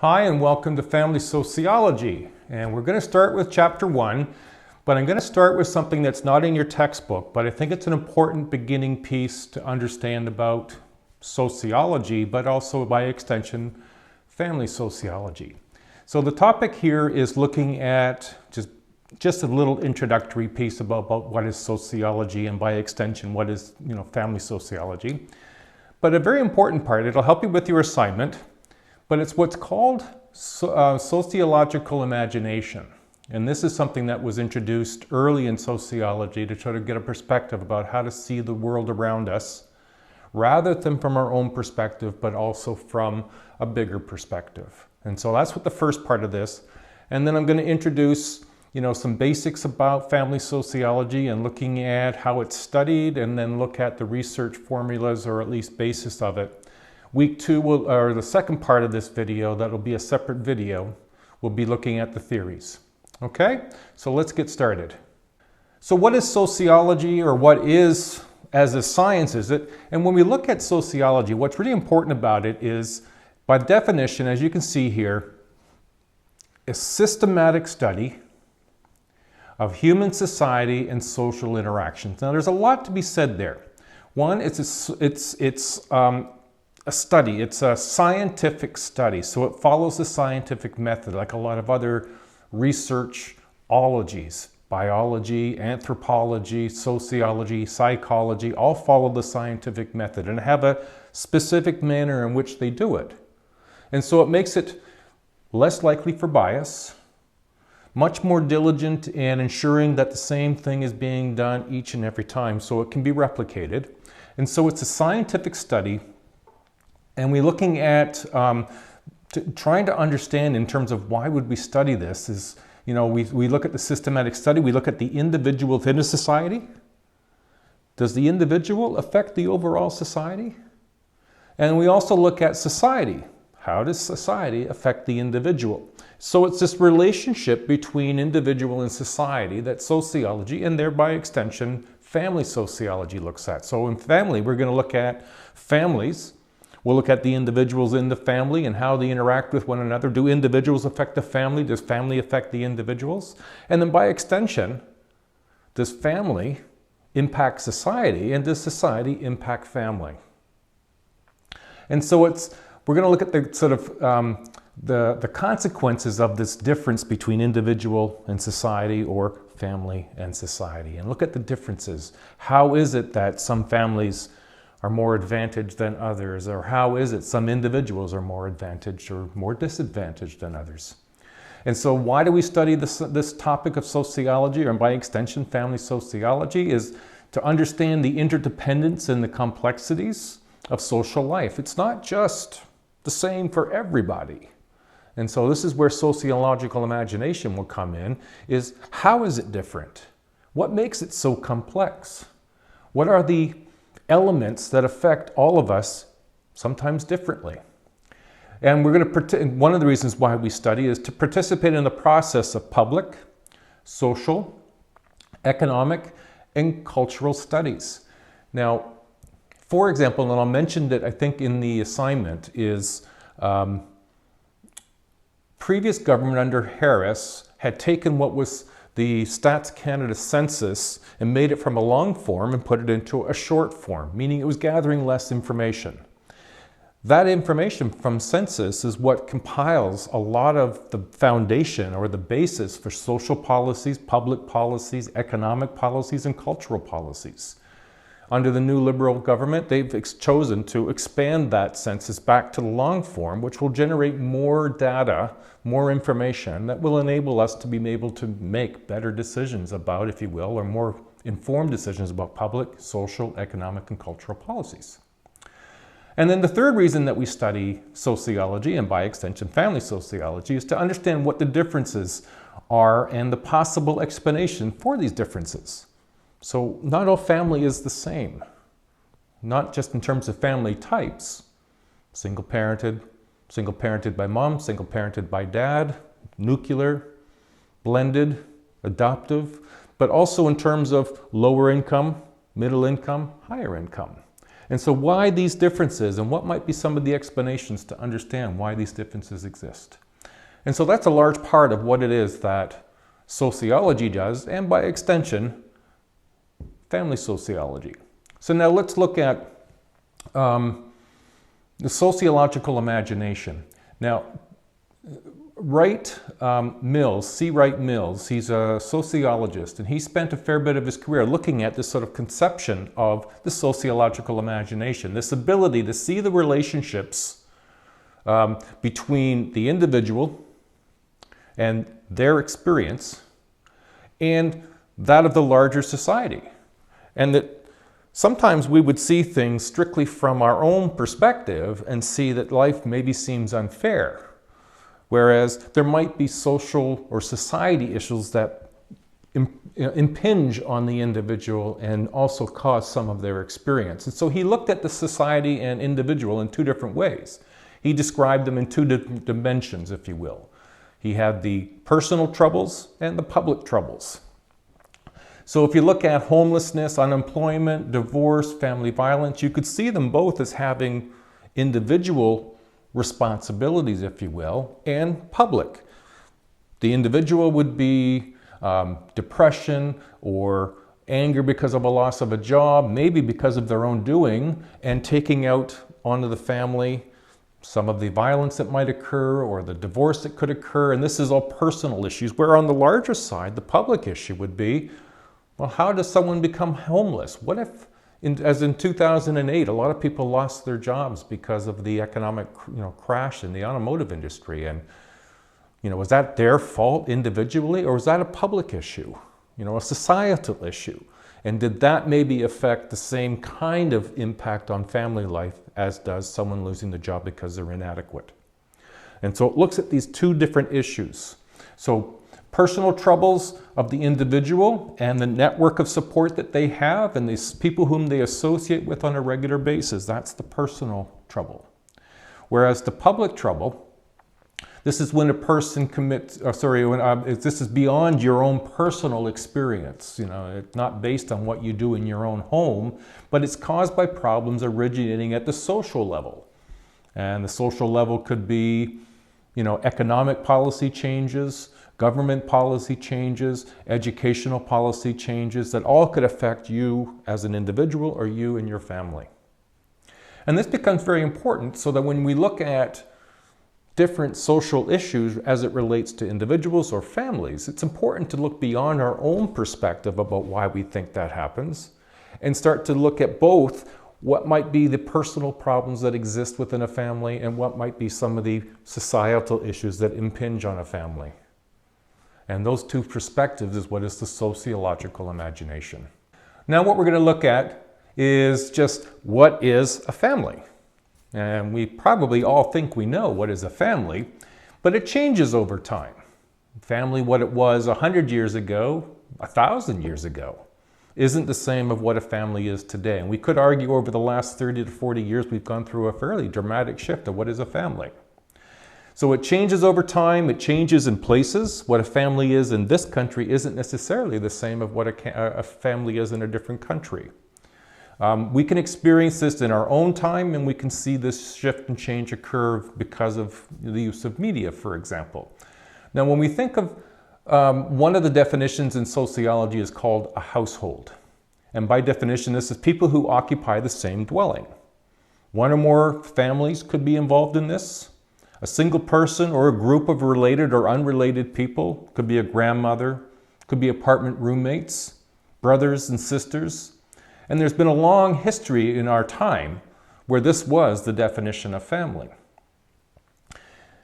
Hi and welcome to Family Sociology, and we're going to start with chapter 1, but I'm going to start with something that's not in your textbook, but I think it's an important beginning piece to understand about sociology, but also by extension family sociology. So the topic here is looking at just a little introductory piece about what is sociology and by extension what is family sociology. But a very important part, it'll help you with your assignment, but it's what's called sociological imagination. And this is something that was introduced early in sociology to try to get a perspective about how to see the world around us, rather than from our own perspective, but also from a bigger perspective. And so that's what the first part of this. And then I'm going to introduce some basics about family sociology and looking at how it's studied, and then look at the research formulas, or at least basis of it. Week 2, or the second part of this video, that'll be a separate video, we'll be looking at the theories. Okay, so let's get started. So what is sociology, or what is, as a science is it? And when we look at sociology, what's really important about it is, by definition, as you can see here, a systematic study of human society and social interactions. Now there's a lot to be said there. One, it's a study, it's a scientific study, so it follows the scientific method like a lot of other researchologies. Biology, anthropology, sociology, psychology, all follow the scientific method and have a specific manner in which they do it. And so it makes it less likely for bias, much more diligent in ensuring that the same thing is being done each and every time so it can be replicated. And so it's a scientific study. And we're looking at trying to understand in terms of why would we study this is, we look at the systematic study, we look at the individual within a society. Does the individual affect the overall society? And we also look at society. How does society affect the individual? So it's this relationship between individual and society that sociology, and thereby extension, family sociology looks at. So in family, we're going to look at families. We'll look at the individuals in the family and how they interact with one another. Do individuals affect the family? Does family affect the individuals? And then by extension, does family impact society, and does society impact family? And so we're going to look at the sort of the consequences of this difference between individual and society, or family and society, and look at the differences. How is it that some families are more advantaged than others, or how is it some individuals are more advantaged or more disadvantaged than others? And so why do we study this topic of sociology, or by extension family sociology, is to understand the interdependence and the complexities of social life. It's not just the same for everybody. And so this is where sociological imagination will come in, is how is it different? What makes it so complex? What are the elements that affect all of us, sometimes differently? And we're going to, one of the reasons why we study is to participate in the process of public, social, economic, and cultural studies. Now, for example, and I'll mention that I think in the assignment, is previous government under Harris had taken what was the Stats Canada census and made it from a long form and put it into a short form, meaning it was gathering less information. That information from census is what compiles a lot of the foundation, or the basis, for social policies, public policies, economic policies, and cultural policies. Under the new Liberal government, they've chosen to expand that census back to the long form, which will generate more data, more information that will enable us to be able to make better decisions about, if you will, or more informed decisions about public, social, economic, and cultural policies. And then the third reason that we study sociology, and by extension family sociology, is to understand what the differences are and the possible explanation for these differences. So not all family is the same, not just in terms of family types, single-parented by mom, single-parented by dad, nuclear, blended, adoptive, but also in terms of lower income, middle income, higher income. And so why these differences, and what might be some of the explanations to understand why these differences exist? And so that's a large part of what it is that sociology does, and by extension, family sociology. So now let's look at the sociological imagination. Now, C. Wright Mills, he's a sociologist, and he spent a fair bit of his career looking at this sort of conception of the sociological imagination, this ability to see the relationships between the individual and their experience and that of the larger society. And that sometimes we would see things strictly from our own perspective and see that life maybe seems unfair. Whereas there might be social or society issues that impinge on the individual and also cause some of their experience. And so he looked at the society and individual in two different ways. He described them in two different dimensions, if you will. He had the personal troubles and the public troubles. So if you look at homelessness, unemployment, divorce, family violence, you could see them both as having individual responsibilities, if you will, and public. The individual would be depression or anger because of a loss of a job, maybe because of their own doing, and taking out onto the family some of the violence that might occur or the divorce that could occur. And this is all personal issues, where on the larger side, the public issue would be, well, how does someone become homeless? What if, as in 2008, a lot of people lost their jobs because of the economic crash in the automotive industry. And was that their fault individually, or was that a public issue, a societal issue? And did that maybe affect the same kind of impact on family life as does someone losing the job because they're inadequate? And so it looks at these two different issues. So personal troubles of the individual and the network of support that they have and these people whom they associate with on a regular basis, that's the personal trouble. Whereas the public trouble, this is when a person commits, this is beyond your own personal experience. It's not based on what you do in your own home, but it's caused by problems originating at the social level. And the social level could be, economic policy changes, government policy changes, educational policy changes that all could affect you as an individual or you and your family. And this becomes very important so that when we look at different social issues as it relates to individuals or families, it's important to look beyond our own perspective about why we think that happens and start to look at both what might be the personal problems that exist within a family and what might be some of the societal issues that impinge on a family. And those two perspectives is what is the sociological imagination. Now what we're going to look at is just what is a family. And we probably all think we know what is a family, but it changes over time. Family, what it was 100 years ago, 1,000 years ago, isn't the same of what a family is today. And we could argue over the last 30 to 40 years we've gone through a fairly dramatic shift of what is a family. So it changes over time, it changes in places. What a family is in this country isn't necessarily the same of what a family is in a different country. We can experience this in our own time, and we can see this shift and change occur because of the use of media, for example. Now, when we think of one of the definitions in sociology is called a household. And by definition, this is people who occupy the same dwelling. One or more families could be involved in this. A single person or a group of related or unrelated people, could be a grandmother, could be apartment roommates, brothers and sisters. And there's been a long history in our time where this was the definition of family.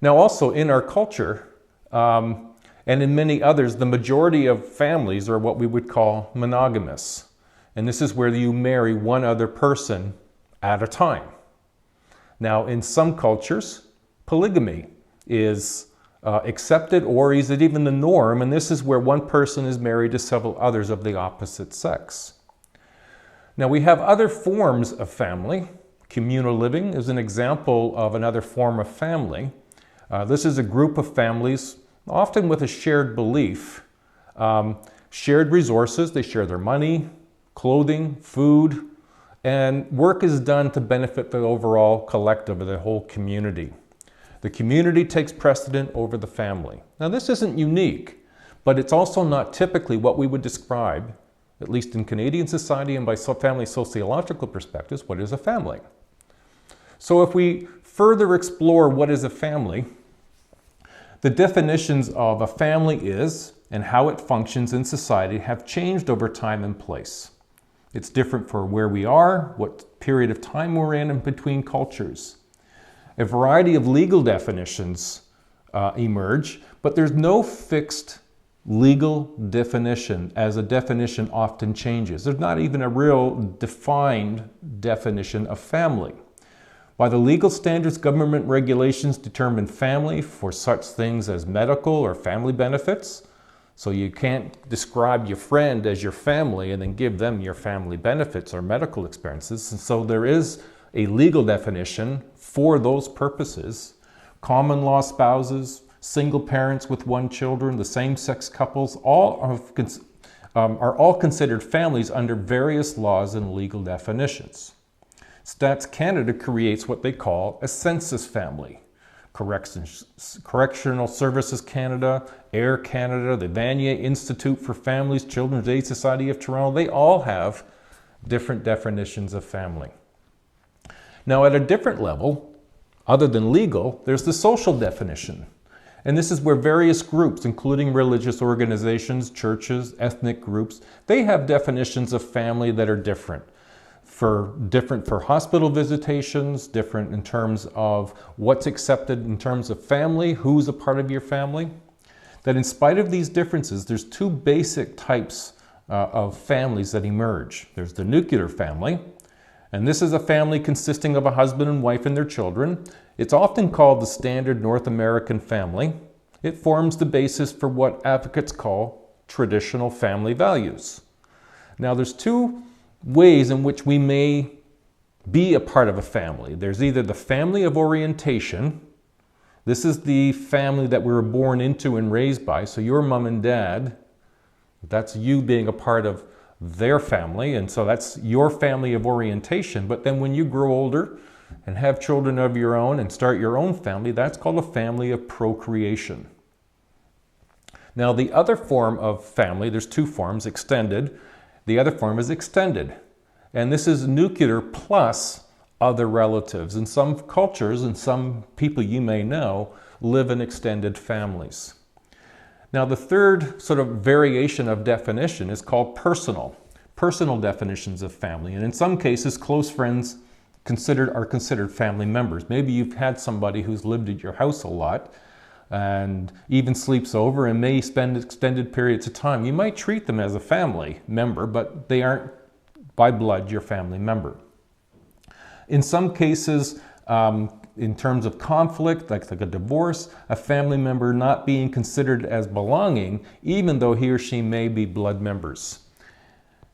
Now also in our culture, and in many others, the majority of families are what we would call monogamous. And this is where you marry one other person at a time. Now in some cultures, polygamy is accepted, or is it even the norm? And this is where one person is married to several others of the opposite sex. Now we have other forms of family. Communal living is an example of another form of family. This is a group of families, often with a shared belief, shared resources. They share their money, clothing, food, And work is done to benefit the overall collective or the whole community. The community takes precedent over the family. Now, this isn't unique, but it's also not typically what we would describe, at least in Canadian society and by family sociological perspectives, what is a family. So if we further explore what is a family, the definitions of a family is and how it functions in society have changed over time and place. It's different for where we are, what period of time we're in, and between cultures. A variety of legal definitions emerge, but there's no fixed legal definition, as a definition often changes. There's not even a real defined definition of family. By the legal standards, government regulations determine family for such things as medical or family benefits. So you can't describe your friend as your family and then give them your family benefits or medical expenses. And so there is a legal definition for those purposes. Common law spouses, single parents with one children, the same-sex couples, are all considered families under various laws and legal definitions. Stats Canada creates what they call a census family. Correctional Services Canada, Air Canada, the Vanier Institute for Families, Children's Aid Society of Toronto, they all have different definitions of family. Now, at a different level, other than legal, there's the social definition. And this is where various groups, including religious organizations, churches, ethnic groups, they have definitions of family that are different. Different for hospital visitations, different in terms of what's accepted in terms of family, who's a part of your family. That in spite of these differences, there's two basic types of families that emerge. There's the nuclear family, and this is a family consisting of a husband and wife and their children. It's often called the standard North American family. It forms the basis for what advocates call traditional family values. Now, there's two ways in which we may be a part of a family. There's either the family of orientation. This is the family that we were born into and raised by. So your mom and dad, that's you being a part of their family. And so that's your family of orientation. But then when you grow older and have children of your own and start your own family, that's called a family of procreation. Now, the other form of family, there's two forms, extended. The other form is extended, and this is nuclear plus other relatives. In some cultures and some people you may know live in extended families. Now, the third sort of variation of definition is called personal definitions of family. And in some cases, close friends are considered family members. Maybe you've had somebody who's lived at your house a lot and even sleeps over and may spend extended periods of time. You might treat them as a family member, but they aren't by blood your family member. In some cases, in terms of conflict, like a divorce, a family member not being considered as belonging, even though he or she may be blood members.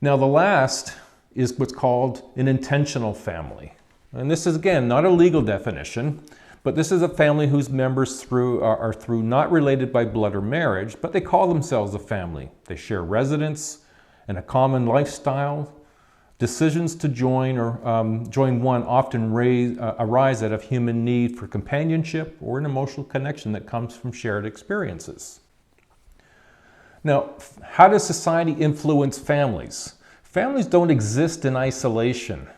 Now, the last is what's called an intentional family. And this is, again, not a legal definition, but this is a family whose members are not related by blood or marriage, but they call themselves a family. They share residence and a common lifestyle. Decisions to join one often arise out of human need for companionship or an emotional connection that comes from shared experiences. Now, how does society influence families? Families don't exist in isolation.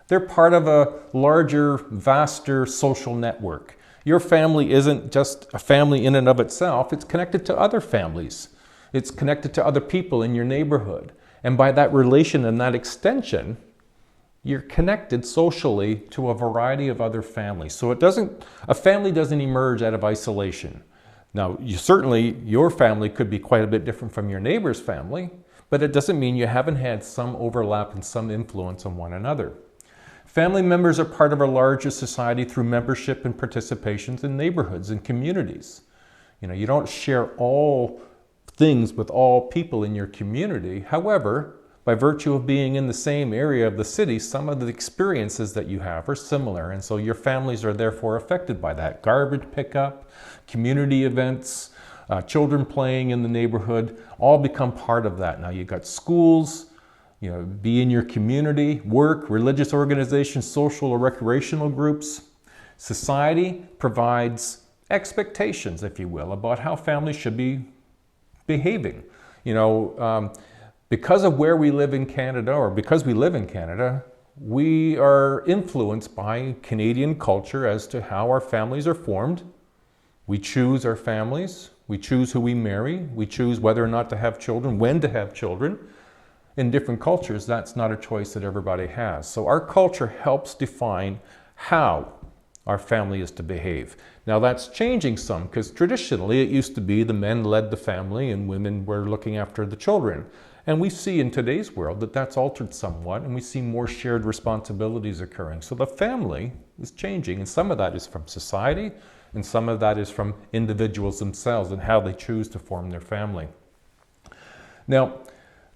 They're part of a larger, vaster social network. Your family isn't just a family in and of itself. It's connected to other families. It's connected to other people in your neighborhood. And by that relation and that extension, you're connected socially to a variety of other families. So a family doesn't emerge out of isolation. Now, your family could be quite a bit different from your neighbor's family, but it doesn't mean you haven't had some overlap and some influence on one another. Family members are part of a larger society through membership and participations in neighborhoods and communities. You don't share all things with all people in your community. However, by virtue of being in the same area of the city, some of the experiences that you have are similar, and so your families are therefore affected by that. Garbage pickup, community events, children playing in the neighborhood, all become part of that. Now you've got schools, be in your community, work, religious organizations, social or recreational groups. Society provides expectations, if you will, about how families should be behaving. Because of where we live in Canada, or because we live in Canada, we are influenced by Canadian culture as to how our families are formed. We choose our families, we choose who we marry, we choose whether or not to have children, when to have children. In different cultures, that's not a choice that everybody has. So our culture helps define how our family is to behave. Now that's changing some, because traditionally it used to be the men led the family and women were looking after the children. And we see in today's world that that's altered somewhat, and we see more shared responsibilities occurring. So the family is changing, and some of that is from society, and some of that is from individuals themselves and how they choose to form their family. Now,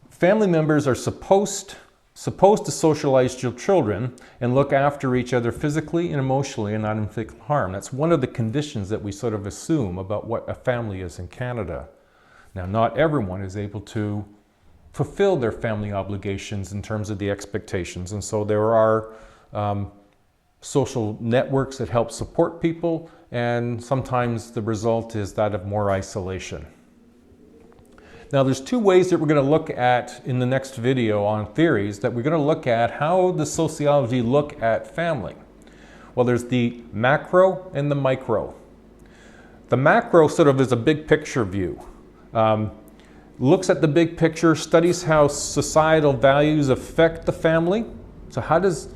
family members are supposed to socialize your children and look after each other physically and emotionally and not inflict harm. That's one of the conditions that we sort of assume about what a family is in Canada. Now, not everyone is able to fulfill their family obligations in terms of the expectations, and so there are social networks that help support people, and sometimes the result is that of more isolation. Now there's two ways that we're going to look at in the next video on theories, that we're going to look at how does sociology look at family. Well, there's the macro and the micro. The macro sort of is a big picture view. Looks at the big picture, studies how societal values affect the family. So how does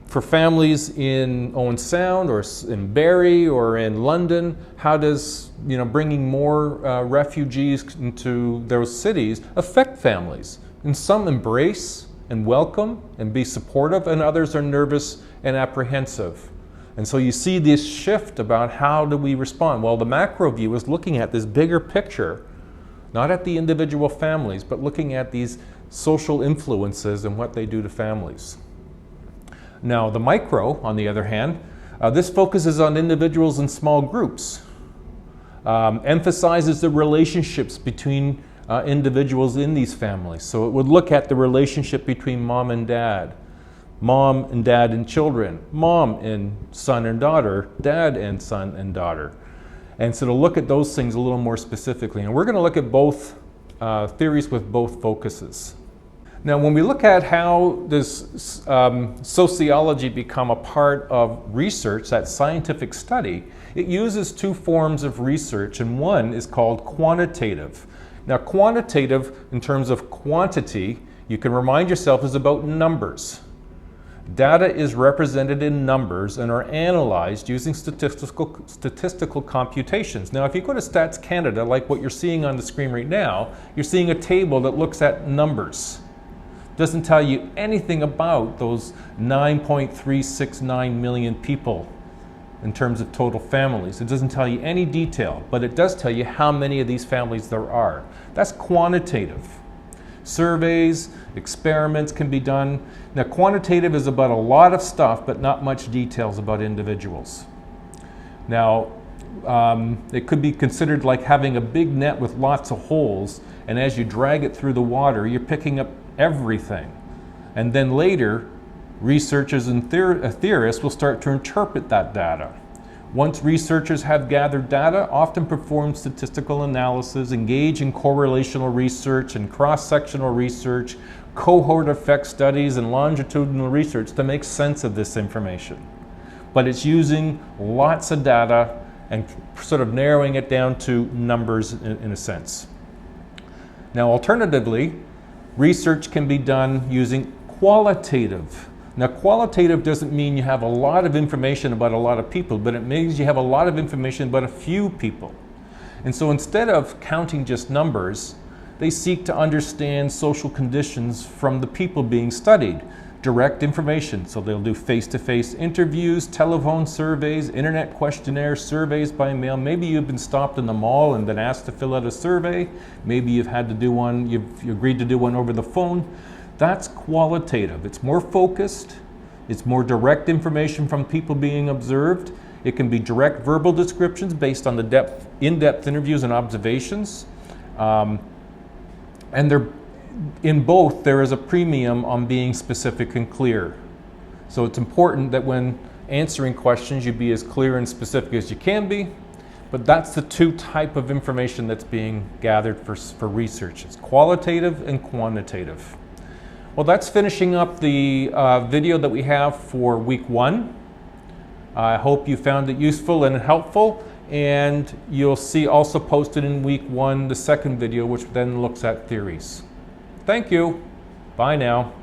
for families in Owen Sound or in Barrie or in London, how does bringing more refugees into those cities affect families? And some embrace and welcome and be supportive, and others are nervous and apprehensive. And so you see this shift about how do we respond. Well, the macro view is looking at this bigger picture, not at the individual families, but looking at these social influences and what they do to families. Now, the micro, on the other hand, this focuses on individuals and small groups, emphasizes the relationships between individuals in these families. So it would look at the relationship between mom and dad and children, mom and son and daughter, dad and son and daughter. And so to look at those things a little more specifically. And we're going to look at both theories with both focuses. Now, when we look at how does sociology become a part of research, that scientific study, it uses two forms of research, and one is called quantitative. Now, quantitative, in terms of quantity, you can remind yourself, is about numbers. Data is represented in numbers and are analyzed using statistical computations. Now, if you go to Stats Canada, like what you're seeing on the screen right now, you're seeing a table that looks at numbers. Doesn't tell you anything about those 9.369 million people in terms of total families. It doesn't tell you any detail, but it does tell you how many of these families there are. That's quantitative. Surveys, experiments can be done. Now, quantitative is about a lot of stuff, but not much details about individuals. Now, it could be considered like having a big net with lots of holes, and as you drag it through the water, you're picking up everything. And then later, researchers and theorists will start to interpret that data. Once researchers have gathered data, often perform statistical analysis, engage in correlational research and cross-sectional research, cohort effect studies, and longitudinal research to make sense of this information. But it's using lots of data and sort of narrowing it down to numbers in a sense. Now, alternatively, research can be done using qualitative. Now, qualitative doesn't mean you have a lot of information about a lot of people, but it means you have a lot of information about a few people. And so instead of counting just numbers, they seek to understand social conditions from the people being studied. Direct information, so they'll do face-to-face interviews, telephone surveys, internet questionnaires, surveys by mail. Maybe you've been stopped in the mall and been asked to fill out a survey. Maybe you've had to do one, you've agreed to do one over the phone. That's qualitative. It's more focused. It's more direct information from people being observed. It can be direct verbal descriptions based on the in-depth interviews and observations. And in both, there is a premium on being specific and clear. So it's important that when answering questions, you be as clear and specific as you can be. But that's the two type of information that's being gathered for research. It's qualitative and quantitative. Well, that's finishing up the video that we have for week 1. I hope you found it useful and helpful. And you'll see also posted in week 1 the second video, which then looks at theories. Thank you. Bye now.